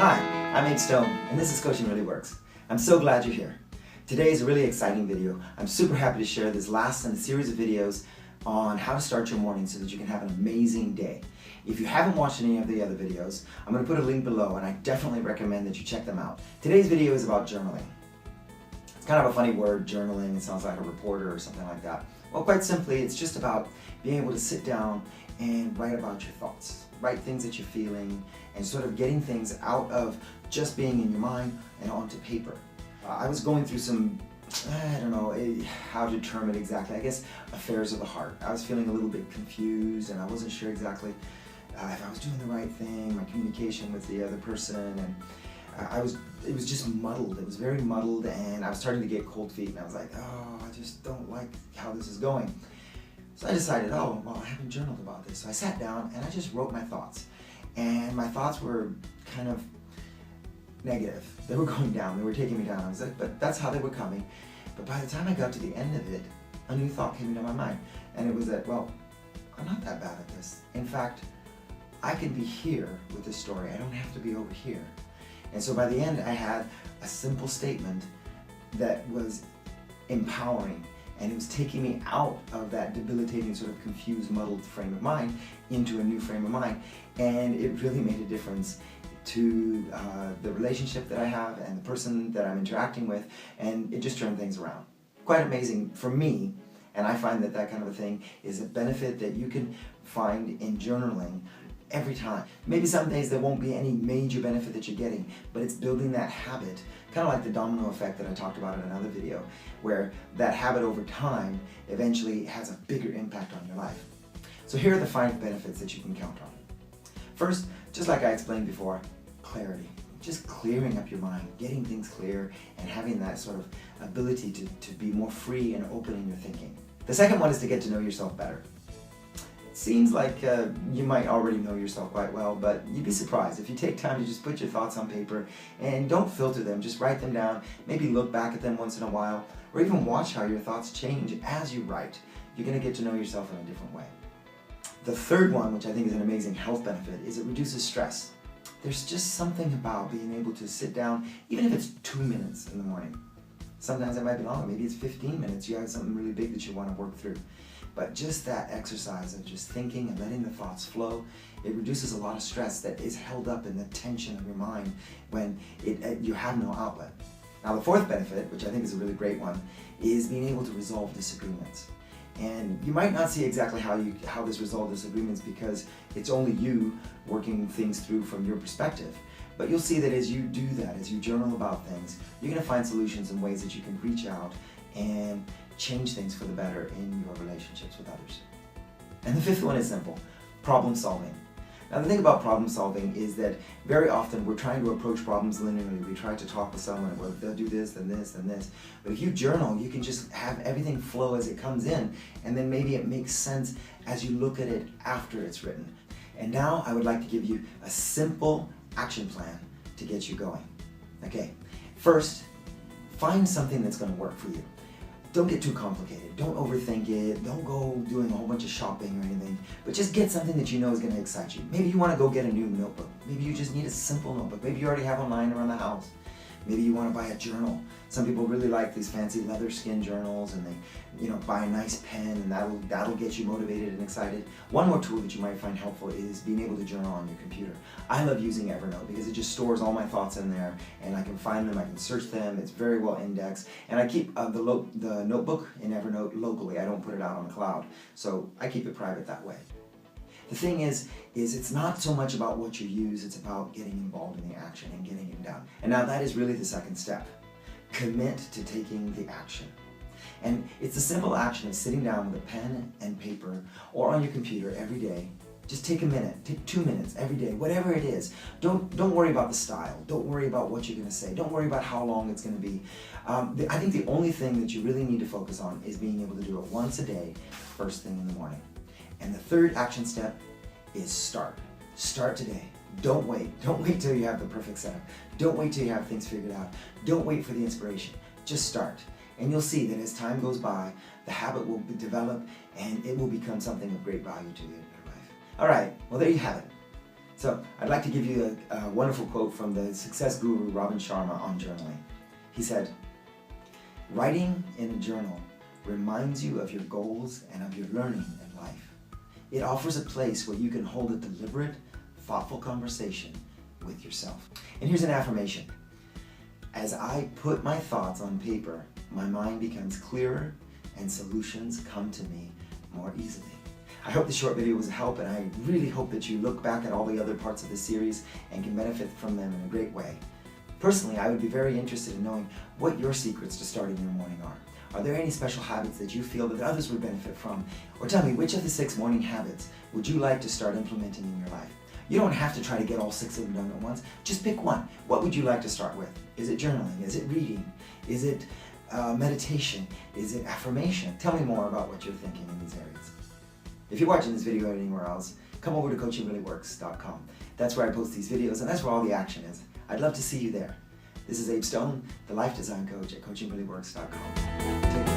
Hi, I'm Abe Stone, and this is Coaching Really Works. I'm so glad you're here. Today is a really exciting video. I'm super happy to share this last in a series of videos on how to start your morning so that you can have an amazing day. If you haven't watched any of the other videos, I'm going to put a link below, and I definitely recommend that you check them out. Today's video is about journaling. It's kind of a funny word, journaling. It sounds like a reporter or something like that. Well, quite simply, it's just about being able to sit down and write about your thoughts. Write things that you're feeling and sort of getting things out of just being in your mind and onto paper. I was going through some, I don't know how to term it exactly, I guess affairs of the heart. I was feeling a little bit confused and I wasn't sure exactly if I was doing the right thing, my communication with the other person, and it was just muddled. It was very muddled, and I was starting to get cold feet, and I was like, oh, I just don't like how this is going. So I decided, oh, well, I haven't journaled about this. So I sat down and I just wrote my thoughts. And my thoughts were kind of negative. They were going down, they were taking me down. I was like, but that's how they were coming. But by the time I got to the end of it, a new thought came into my mind. And it was that, well, I'm not that bad at this. In fact, I can be here with this story. I don't have to be over here. And so by the end, I had a simple statement that was empowering, and it was taking me out of that debilitating, sort of confused, muddled frame of mind into a new frame of mind. And it really made a difference to the relationship that I have and the person that I'm interacting with, and it just turned things around. Quite amazing for me, and I find that that kind of a thing is a benefit that you can find in journaling every time. Maybe some days there won't be any major benefit that you're getting, but it's building that habit, kind of like the domino effect that I talked about in another video, where that habit over time eventually has a bigger impact on your life. So here are the 5 benefits that you can count on. First, just like I explained before, clarity. Just clearing up your mind, getting things clear, and having that sort of ability to be more free and open in your thinking. The second one is to get to know yourself better. Seems like you might already know yourself quite well, but you'd be surprised if you take time to just put your thoughts on paper and don't filter them, just write them down, maybe look back at them once in a while, or even watch how your thoughts change as you write. You're going to get to know yourself in a different way. The third one, which I think is an amazing health benefit, is it reduces stress. There's just something about being able to sit down, even if it's 2 minutes in the morning. Sometimes it might be longer, maybe it's 15 minutes, you have something really big that you want to work through. But just that exercise of just thinking and letting the thoughts flow, it reduces a lot of stress that is held up in the tension of your mind when you have no outlet. Now the fourth benefit, which I think is a really great one, is being able to resolve disagreements. And you might not see exactly how this resolves disagreements because it's only you working things through from your perspective. But you'll see that as you do that, as you journal about things, you're going to find solutions and ways that you can reach out and change things for the better in your relationships with others. And the fifth one is simple: problem solving. Now the thing about problem solving is that very often we're trying to approach problems linearly. We try to talk with someone, well, they'll do this, then this, then this. But if you journal, you can just have everything flow as it comes in, and then maybe it makes sense as you look at it after it's written. And now I would like to give you a simple action plan to get you going. Okay, first, find something that's going to work for you. Don't get too complicated. Don't overthink it. Don't go doing a whole bunch of shopping or anything. But just get something that you know is going to excite you. Maybe you want to go get a new notebook. Maybe you just need a simple notebook. Maybe you already have one lying around the house. Maybe you want to buy a journal. Some people really like these fancy leather skin journals, and they, buy a nice pen, and that'll get you motivated and excited. One more tool that you might find helpful is being able to journal on your computer. I love using Evernote because it just stores all my thoughts in there, and I can find them, I can search them. It's very well indexed, and I keep the notebook in Evernote locally. I don't put it out on the cloud, so I keep it private that way. The thing is it's not so much about what you use, it's about getting involved in the action and getting it done. And now that is really the second step. Commit to taking the action. And it's the simple action of sitting down with a pen and paper or on your computer every day. Just take a minute, take 2 minutes every day, whatever it is. Don't worry about the style. Don't worry about what you're going to say. Don't worry about how long it's going to be. I think the only thing that you really need to focus on is being able to do it once a day, first thing in the morning. And the third action step is start. Start today. Don't wait. Don't wait till you have the perfect setup. Don't wait till you have things figured out. Don't wait for the inspiration. Just start. And you'll see that as time goes by, the habit will develop and it will become something of great value to you in your life. All right, well there you have it. So I'd like to give you a wonderful quote from the success guru Robin Sharma on journaling. He said, "Writing in a journal reminds you of your goals and of your learning in life. It offers a place where you can hold a deliberate, thoughtful conversation with yourself." And here's an affirmation. "As I put my thoughts on paper, my mind becomes clearer and solutions come to me more easily." I hope this short video was a help, and I really hope that you look back at all the other parts of this series and can benefit from them in a great way. Personally, I would be very interested in knowing what your secrets to starting your morning are. Are there any special habits that you feel that others would benefit from? Or tell me, which of the 6 morning habits would you like to start implementing in your life? You don't have to try to get all 6 of them done at once. Just pick one. What would you like to start with? Is it journaling? Is it reading? Is it meditation? Is it affirmation? Tell me more about what you're thinking in these areas. If you're watching this video anywhere else, come over to coachingreallyworks.com. That's where I post these videos, and that's where all the action is. I'd love to see you there. This is Abe Stone, the Life Design Coach at coachingreallyworks.com. Take care.